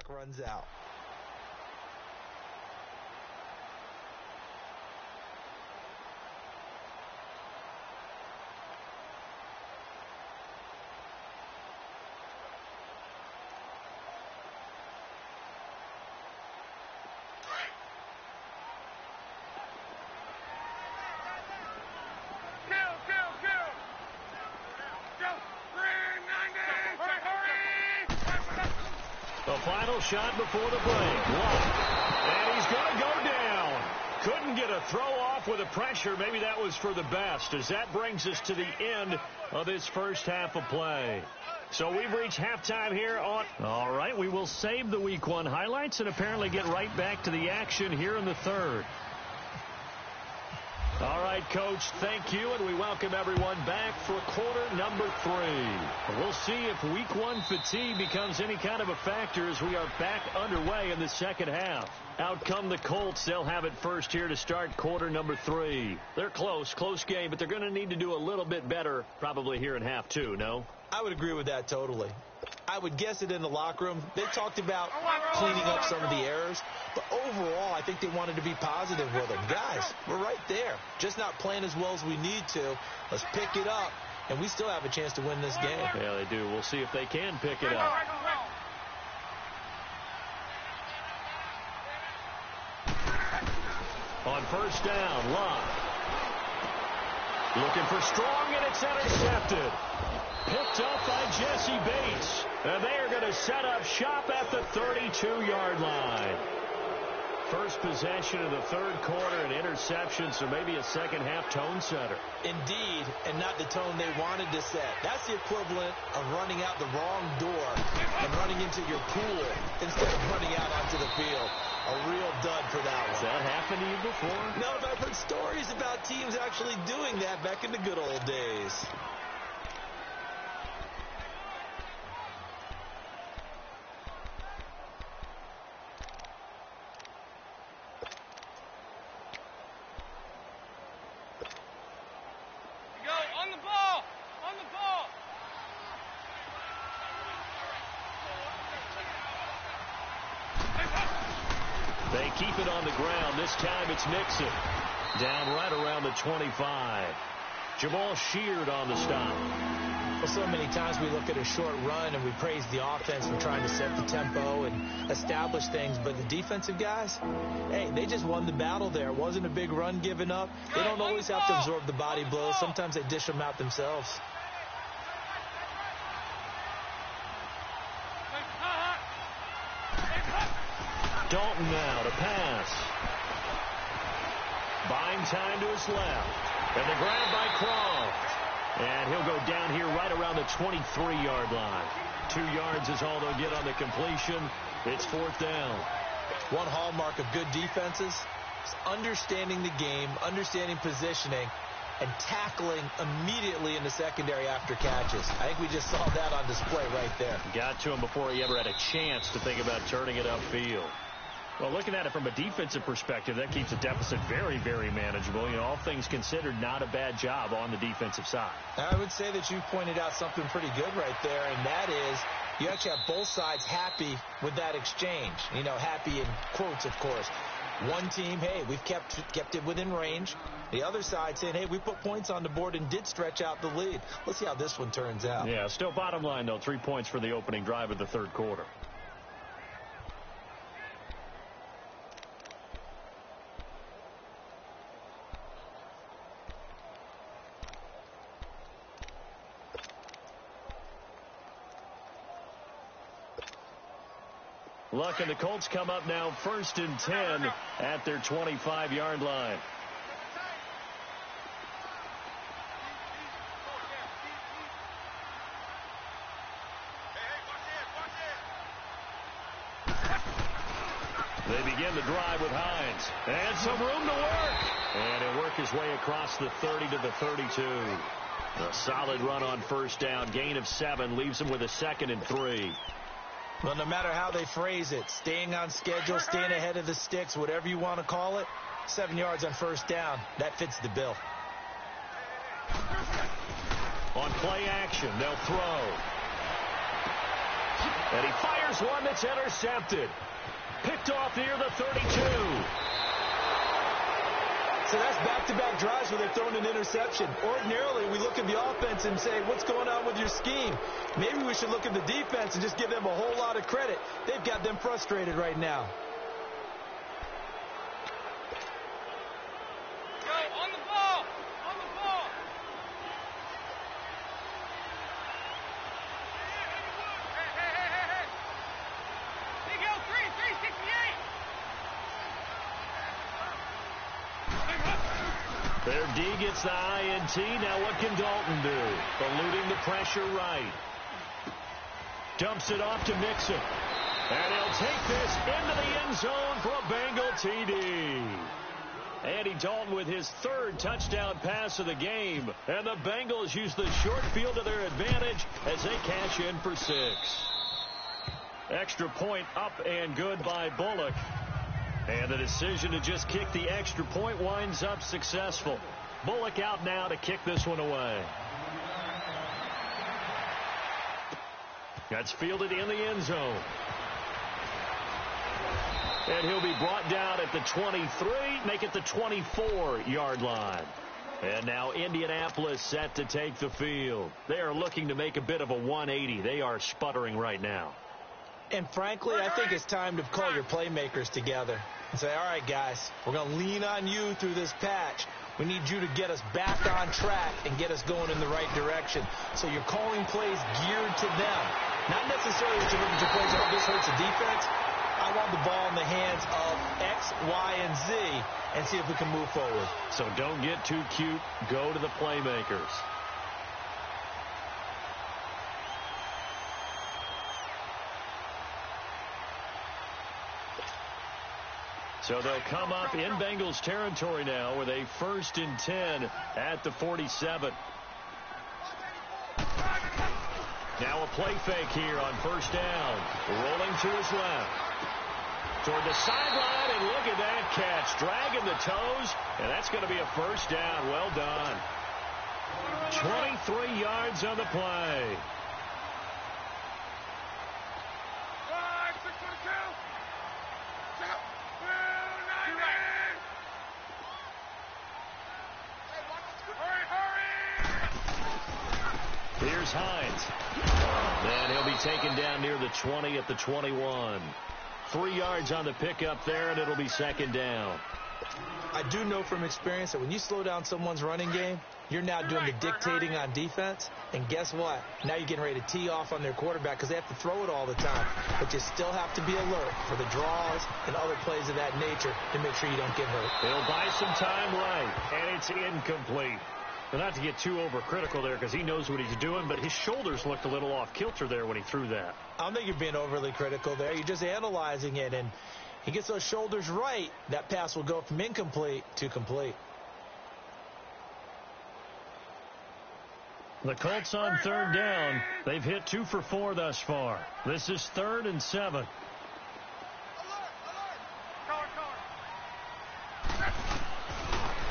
clock runs out. The final shot before the break. And he's going to go down. Couldn't get a throw off with the pressure. Maybe that was for the best, as that brings us to the end of this first half of play. So we've reached halftime here on... All right, we will save the Week 1 highlights and apparently get right back to the action here in the third. All right, Coach, thank you, and we welcome everyone back for quarter number 3. We'll see if Week 1 fatigue becomes any kind of a factor as we are back underway in the second half. Out come the Colts. They'll have it first here to start quarter number 3. They're close game, but they're going to need to do a little bit better probably here in half 2, no? I would agree with that totally. I would guess it in the locker room. They talked about cleaning up some of the errors, but overall, I think they wanted to be positive with them. Guys, we're right there. Just not playing as well as we need to. Let's pick it up, and we still have a chance to win this game. Yeah, they do. We'll see if they can pick it up. On first down, Locke. Looking for Strong, and it's intercepted. Picked up by Jesse Bates. And they are going to set up shop at the 32-yard line. First possession of the third quarter, an interception, so maybe a second-half tone setter. Indeed, and not the tone they wanted to set. That's the equivalent of running out the wrong door and running into your pool instead of running out onto the field. A real dud for that one. Has that happened to you before? No, but I've heard stories about teams actually doing that back in the good old days. They keep it on the ground. This time it's Mixon. Down right around the 25. Jamal Sheard on the stop. Well, so many times we look at a short run and we praise the offense for trying to set the tempo and establish things. But the defensive guys, hey, they just won the battle there. It wasn't a big run given up. They don't always have to absorb the body blows. Sometimes they dish them out themselves. Dalton now to pass. Buying time to his left. And the grab by Croft. And he'll go down here right around the 23-yard line. 2 yards is all they'll get on the completion. It's fourth down. One hallmark of good defenses is understanding the game, understanding positioning, and tackling immediately in the secondary after catches. I think we just saw that on display right there. Got to him before he ever had a chance to think about turning it upfield. Well, looking at it from a defensive perspective, that keeps the deficit very, very manageable. You know, all things considered, not a bad job on the defensive side. I would say that you pointed out something pretty good right there, and that is you actually have both sides happy with that exchange. You know, happy in quotes, of course. One team, hey, we've kept it within range. The other side saying, hey, we put points on the board and did stretch out the lead. Let's see how this one turns out. Yeah, still bottom line, though, 3 points for the opening drive of the third quarter. Luck and the Colts come up now first and 10 at their 25-yard line. They begin the drive with Hines. And some room to work. And he'll work his way across the 30 to the 32. A solid run on first down. Gain of 7 leaves him with a 2nd and 3. Well, no matter how they phrase it, staying on schedule, staying ahead of the sticks, whatever you want to call it, 7 yards on first down, that fits the bill. On play action, they'll throw. And he fires Here's one that's intercepted. Picked off near the 32. So that's back-to-back drives where they're throwing an interception. Ordinarily, we look at the offense and say, what's going on with your scheme? Maybe we should look at the defense and just give them a whole lot of credit. They've got them frustrated right now. Go, on the ball! On the ball! Hey! Big L 368! Their D gets the INT. Now what can Dalton do? Eluding the pressure right. Dumps it off to Mixon. And he'll take this into the end zone for a Bengal TD. Andy Dalton with his third touchdown pass of the game. And the Bengals use the short field to their advantage as they cash in for 6. Extra point up and good by Bullock. And the decision to just kick the extra point winds up successful. Bullock out now to kick this one away. That's fielded in the end zone. And he'll be brought down at the 23, make it the 24-yard line. And now Indianapolis set to take the field. They are looking to make a bit of a 180. They are sputtering right now. And frankly, I think it's time to call your playmakers together and say, all right, guys, we're going to lean on you through this patch. We need you to get us back on track and get us going in the right direction. So you're calling plays geared to them. Not necessarily that you're looking for plays that this hurts the defense. I want the ball in the hands of X, Y, and Z and see if we can move forward. So don't get too cute. Go to the playmakers. So they'll come up in Bengals territory now with a 1st and 10 at the 47. Now a play fake here on 1st down. Rolling to his left. Toward the sideline, and look at that catch. Dragging the toes, and that's going to be a 1st down. Well done. 23 yards on the play. Here's Hines. And he'll be taken down near the 20 at the 21. 3 yards on the pickup there, and it'll be 2nd down. I do know from experience that when you slow down someone's running game, you're now doing the dictating on defense. And guess what? Now you're getting ready to tee off on their quarterback because they have to throw it all the time. But you still have to be alert for the draws and other plays of that nature to make sure you don't get hurt. He'll buy some time right, and it's incomplete. But not to get too overcritical there because he knows what he's doing, but his shoulders looked a little off kilter there when he threw that. I don't think you're being overly critical there. You're just analyzing it, and he gets those shoulders right. That pass will go from incomplete to complete. The Colts on 3rd down. They've hit 2 for 4 thus far. This is 3rd and 7.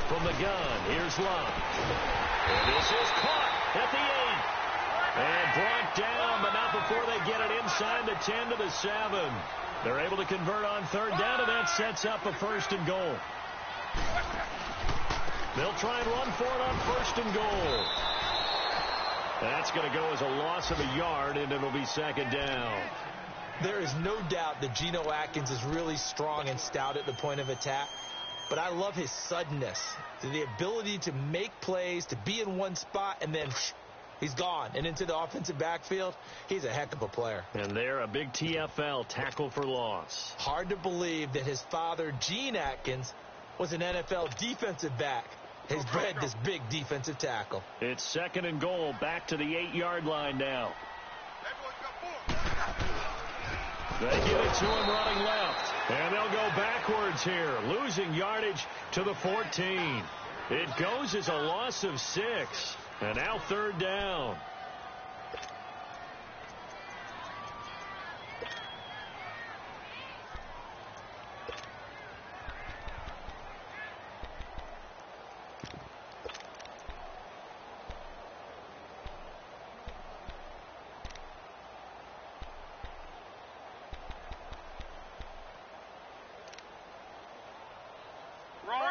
From the gun, here's Love. And this is caught at the 8. And brought down, but not before they get it inside the 10 to the 7. They're able to convert on 3rd down, and that sets up a 1st and goal. They'll try and run for it on 1st and goal. That's going to go as a loss of a yard, and it'll be 2nd down. There is no doubt that Geno Atkins is really strong and stout at the point of attack. But I love his suddenness, the ability to make plays, to be in one spot, and then he's gone and into the offensive backfield. He's a heck of a player. And they're a big TFL, tackle for loss. Hard to believe that his father, Gene Atkins, was an NFL defensive back. He's bred this big defensive tackle. It's 2nd and goal, back to the 8-yard line now. They give it to him running left. And they'll go backwards here, losing yardage to the 14. It goes as a loss of 6. And now 3rd down.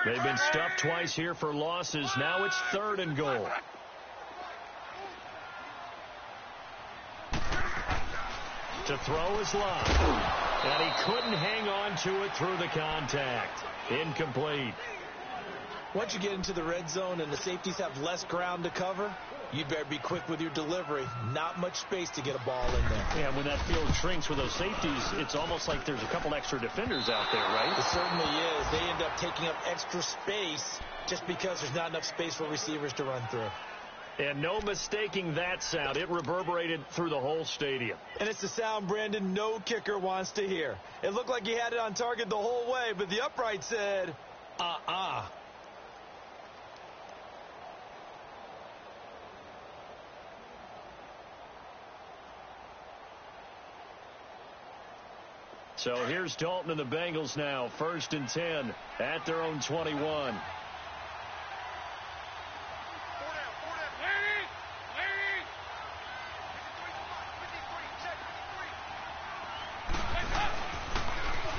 They've been stuffed twice here for losses. Now it's 3rd and goal. To throw his line. And he couldn't hang on to it through the contact. Incomplete. Once you get into the red zone and the safeties have less ground to cover, you better be quick with your delivery. Not much space to get a ball in there. Yeah, when that field shrinks with those safeties, it's almost like there's a couple extra defenders out there, right? It certainly is. They end up taking up extra space just because there's not enough space for receivers to run through. And no mistaking that sound. It reverberated through the whole stadium. And it's the sound, Brandon, no kicker wants to hear. It looked like he had it on target the whole way, but the upright said, So here's Dalton and the Bengals now. 1st and 10 at their own 21.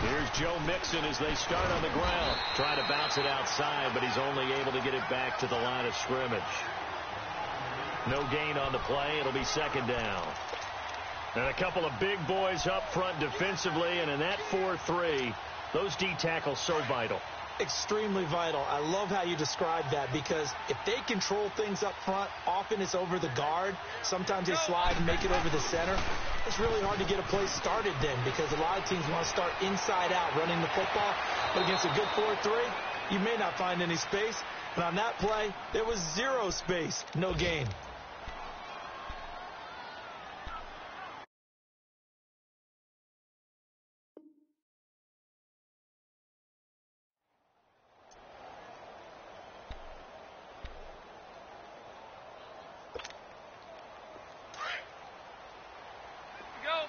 Here's Joe Mixon as they start on the ground. Trying to bounce it outside, but he's only able to get it back to the line of scrimmage. No gain on the play. It'll be 2nd down. And a couple of big boys up front defensively, and in that 4-3, those D tackles so vital. Extremely vital. I love how you describe that, because if they control things up front, often it's over the guard. Sometimes they slide and make it over the center. It's really hard to get a play started then, because a lot of teams want to start inside out running the football. But against a good 4-3, you may not find any space. But on that play, there was 0 space, no gain.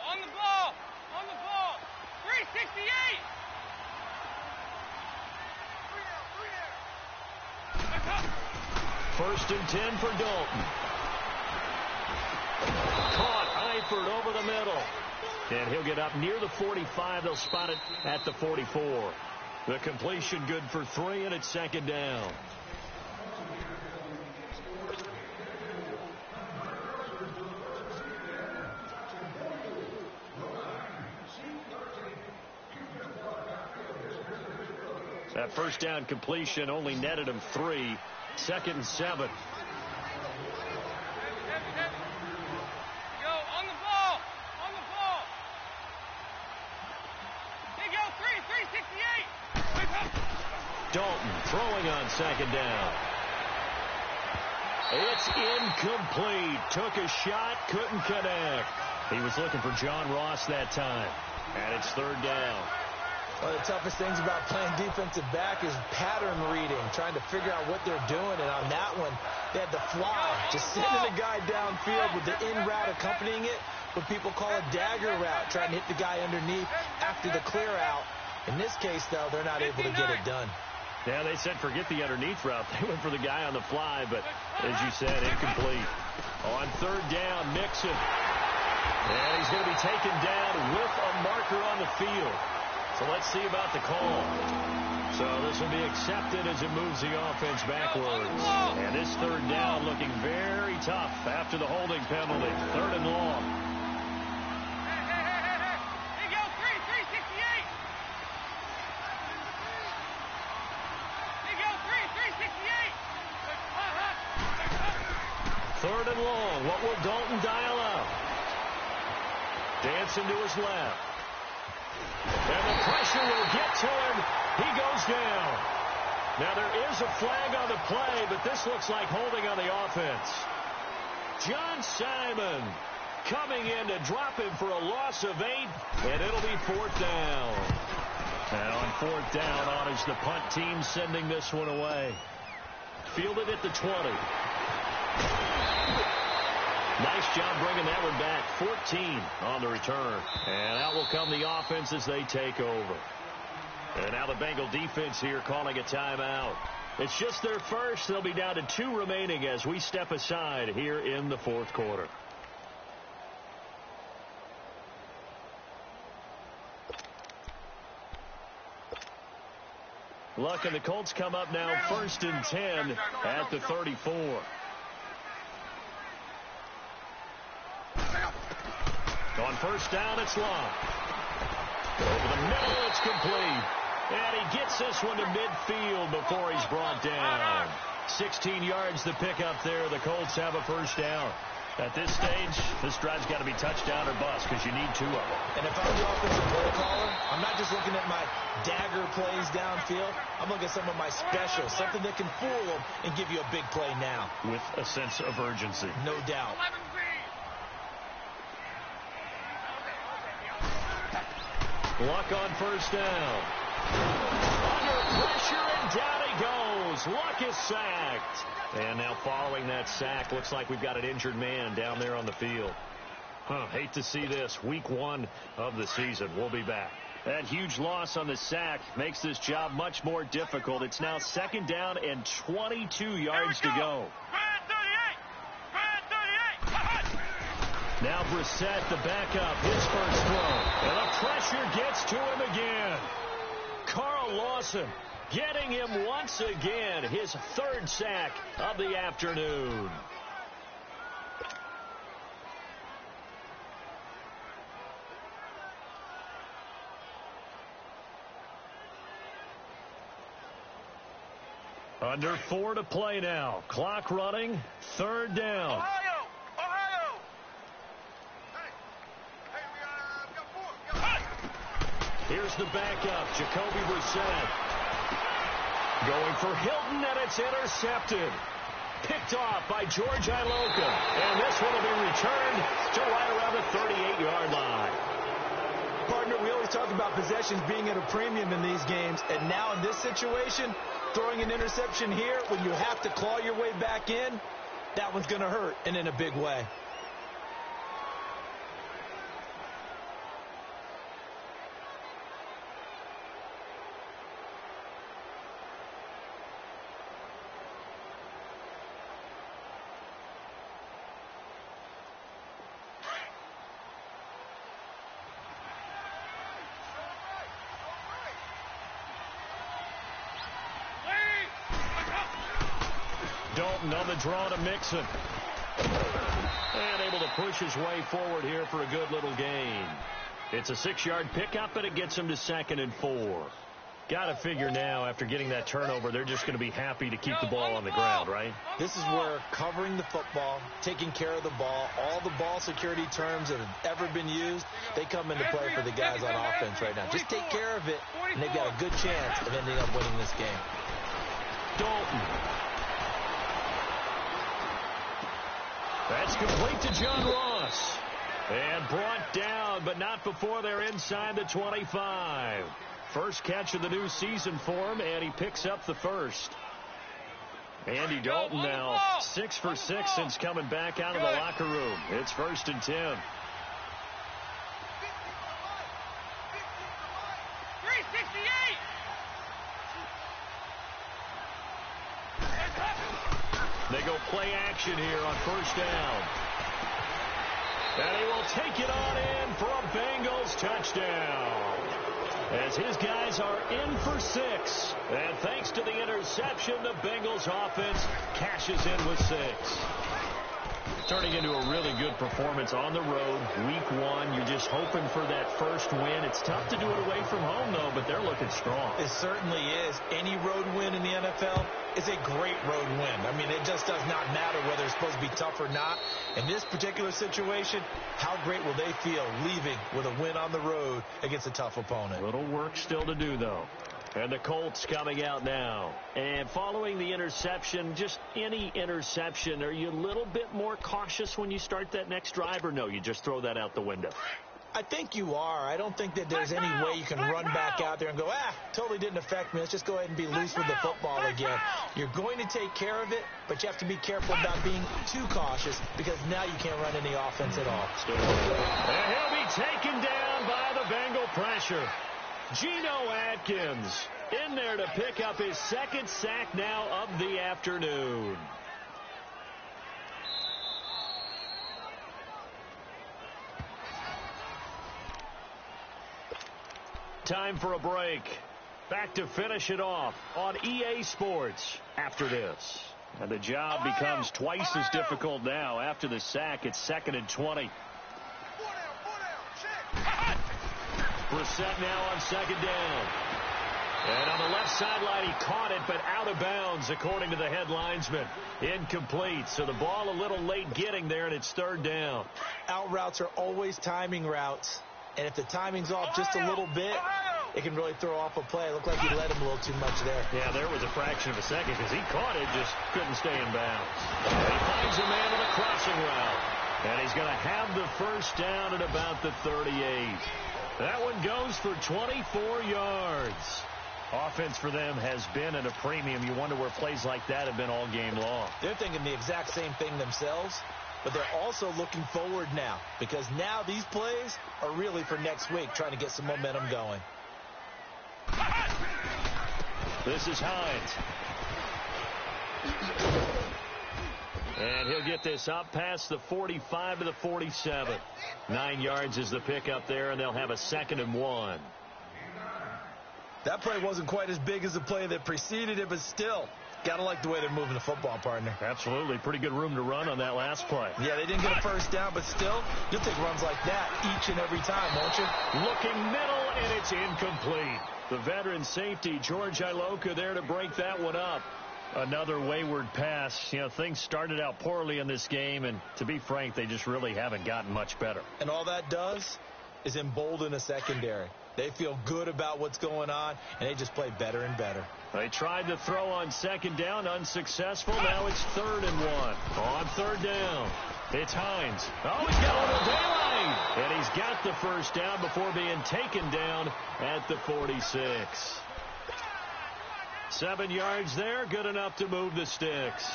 On the ball! On the ball! 368! 1st and 10 for Dalton. Caught Eifert over the middle. And he'll get up near the 45. They'll spot it at the 44. The completion good for 3, and it's 2nd down. That 1st down completion only netted him 3. 2nd and 7. Go, on the ball! On the ball! They go 368! Dalton throwing on 2nd down. It's incomplete. Took a shot, couldn't connect. He was looking for John Ross that time. And it's 3rd down. One of the toughest things about playing defensive back is pattern reading, trying to figure out what they're doing. And on that one, they had the fly, just sending a guy downfield with the in route accompanying it, what people call a dagger route, trying to hit the guy underneath after the clear out. In this case, though, they're not able to get it done. Yeah, they said forget the underneath route. They went for the guy on the fly, but as you said, incomplete. On 3rd down, Mixon. And he's going to be taken down with a marker on the field. So let's see about the call. So this will be accepted as it moves the offense backwards. And this 3rd down looking very tough after the holding penalty. 3rd and long. They go 368! They go 368! 3rd and long. What will Dalton dial up? Dancing to his left. And the pressure will get to him. He goes down. Now there is a flag on the play, but this looks like holding on the offense. John Simon coming in to drop him for a loss of 8, and it'll be 4th down. And on 4th down, on is the punt team sending this one away. Fielded at the 20. Nice job bringing that one back. 14 on the return. And out will come the offense as they take over. And now the Bengal defense here calling a timeout. It's just their first. They'll be down to 2 remaining as we step aside here in the 4th quarter. Luck and the Colts come up now 1st and 10 at the 34. On 1st down, it's Luck. Over the middle, it's complete. And he gets this one to midfield before he's brought down. 16 yards to pick up there. The Colts have a 1st down. At this stage, this drive's got to be touchdown or bust because you need 2 of them. And if I'm the offensive play caller, I'm not just looking at my dagger plays downfield. I'm looking at some of my specials, something that can fool them and give you a big play now. With a sense of urgency. No doubt. Luck on 1st down. Under pressure, and down he goes. Luck is sacked. And now following that sack, looks like we've got an injured man down there on the field. Hate to see this. Week 1 of the season. We'll be back. That huge loss on the sack makes this job much more difficult. It's now 2nd down and 22 yards to go. Now Brissett, the backup, his first throw. And the pressure gets to him again. Carl Lawson getting him once again, his 3rd sack of the afternoon. Under 4 to play now. Clock running. 3rd down. Here's the backup, Jacoby Brissett. Going for Hilton, and it's intercepted. Picked off by George Iloka. And this one will be returned to right around the 38-yard line. Partner, we always talk about possessions being at a premium in these games. And now in this situation, throwing an interception here when you have to claw your way back in, that one's going to hurt, and in a big way. Dalton on the draw to Mixon. And able to push his way forward here for a good little gain. It's a 6-yard pickup, and it gets him to 2nd and 4. Got to figure now, after getting that turnover, they're just going to be happy to keep the ball on the ground, right? This is where covering the football, taking care of the ball, all the ball security terms that have ever been used, they come into play for the guys on offense right now. Just take care of it, and they've got a good chance of ending up winning this game. Dalton. That's complete to John Ross. And brought down, but not before they're inside the 25. First catch of the new season for him, and he picks up the 1st. Andy Dalton now 6 for 6 since coming back out of the locker room. It's 1st and 10. 368. They go play action here on 1st down. And he will take it on in for a Bengals touchdown. As his guys are in for 6. And thanks to the interception, the Bengals offense cashes in with 6. Turning into a really good performance on the road. Week 1, you're just hoping for that first win. It's tough to do it away from home, though, but they're looking strong. It certainly is. Any road win in the NFL is a great road win. I mean, it just does not matter whether it's supposed to be tough or not. In this particular situation, how great will they feel leaving with a win on the road against a tough opponent? Little work still to do, though. And the Colts coming out now. And following the interception, just any interception, are you a little bit more cautious when you start that next drive, or no, you just throw that out the window? I think you are. I don't think that there's any way you can run back out there and go, totally didn't affect me. Let's just go ahead and be loose with the football again. You're going to take care of it, but you have to be careful about being too cautious because now you can't run any offense at all. And he'll be taken down by the Bengal pressure. Geno Atkins in there to pick up his 2nd sack now of the afternoon. Time for a break. back to finish it off on EA Sports after this. And the job becomes twice as difficult now. After the sack, it's 2nd and 20. Brissett now on 2nd down. And on the left sideline, he caught it, but out of bounds, according to the head linesman. Incomplete, so the ball a little late getting there, and it's 3rd down. Out routes are always timing routes, and if the timing's off just a little bit, it can really throw off a play. It looked like he let him a little too much there. Yeah, there was a fraction of a second because he caught it, just couldn't stay in bounds. And he finds a man on a crossing route. And he's going to have the 1st down at about the 38. That one goes for 24 yards. Offense for them has been at a premium. You wonder where plays like that have been all game long. They're thinking the exact same thing themselves, but they're also looking forward now because now these plays are really for next week, trying to get some momentum going. This is Hines. And he'll get this up past the 45 to the 47. 9 yards is the pickup there, and they'll have a 2nd and 1. That play wasn't quite as big as the play that preceded it, but still, got to like the way they're moving the football, partner. Absolutely. Pretty good room to run on that last play. Yeah, they didn't get a 1st down, but still, you'll take runs like that each and every time, won't you? Looking middle, and it's incomplete. The veteran safety, George Iloka, there to break that one up. Another wayward pass. You know, things started out poorly in this game, and to be frank, they just really haven't gotten much better. And all that does is embolden a secondary. They feel good about what's going on, and they just play better and better. They tried to throw on 2nd down, unsuccessful. Now it's 3rd and 1. On 3rd down, it's Hines. Oh, he's got a little daylight. And he's got the 1st down before being taken down at the 46. 7 yards there, good enough to move the sticks.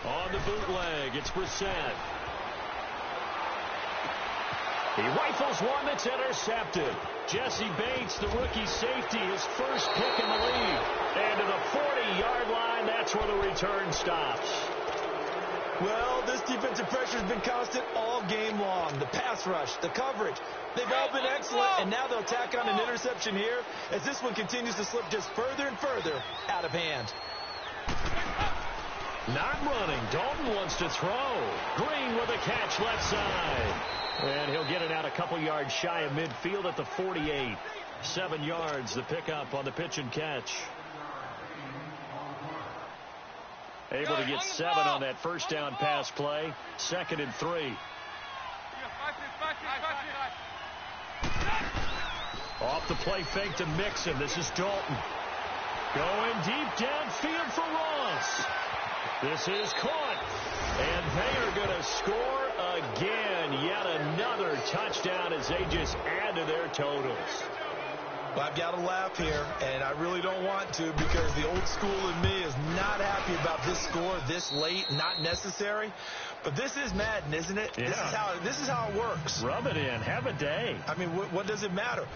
On the bootleg, it's Brissett. He rifles one that's intercepted. Jesse Bates, the rookie safety, his first pick in the league. And to the 40-yard line, that's where the return stops. Well, this defensive pressure has been constant all game long. The pass rush, the coverage, they've all been excellent, and now they'll tack on an interception here as this one continues to slip just further and further out of hand. Not running. Dalton wants to throw. Green with a catch left side. And he'll get it out a couple yards shy of midfield at the 48. 7 yards, the pickup on the pitch and catch. Able to get 7 on that 1st down pass play. 2nd and 3. Off the play fake to Mixon. This is Dalton. Going deep downfield for Ross. This is caught. And they are going to score again. Yet another touchdown as they just add to their totals. Well, I've got to laugh here, and I really don't want to because the old school in me is not happy about this score this late, not necessary. But this is Madden, isn't it? Yeah. This is how it works. Rub it in. Have a day. I mean, what does it matter?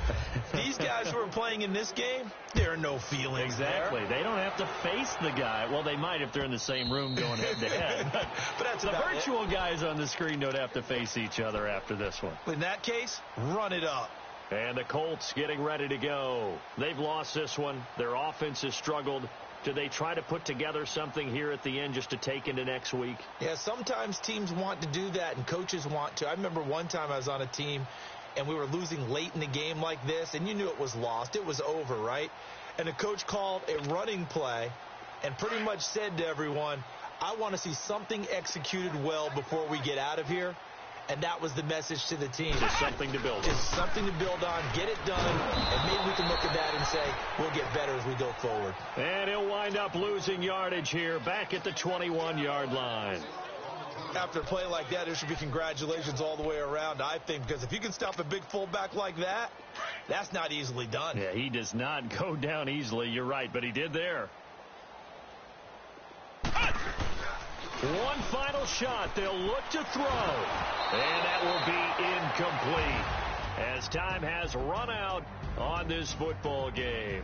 These guys who are playing in this game, there are no feelings Exactly. there. They don't have to face the guy. Well, they might if they're in the same room going head-to-head. but that's the virtual guys on the screen don't have to face each other after this one. In that case, run it up. And the Colts getting ready to go. They've lost this one. Their offense has struggled. Do they try to put together something here at the end just to take into next week? Yeah, sometimes teams want to do that and coaches want to. I remember one time I was on a team and we were losing late in the game like this, and you knew it was lost. It was over, right? And the coach called a running play and pretty much said to everyone, I want to see something executed well before we get out of here. And that was the message to the team. Just something to build on. Just something to build on, get it done, and maybe we can look at that and say we'll get better as we go forward. And he'll wind up losing yardage here back at the 21-yard line. After a play like that, there should be congratulations all the way around, I think, because if you can stop a big fullback like that, that's not easily done. Yeah, he does not go down easily. You're right, but he did there. One final shot. They'll look to throw. And that will be incomplete as time has run out on this football game.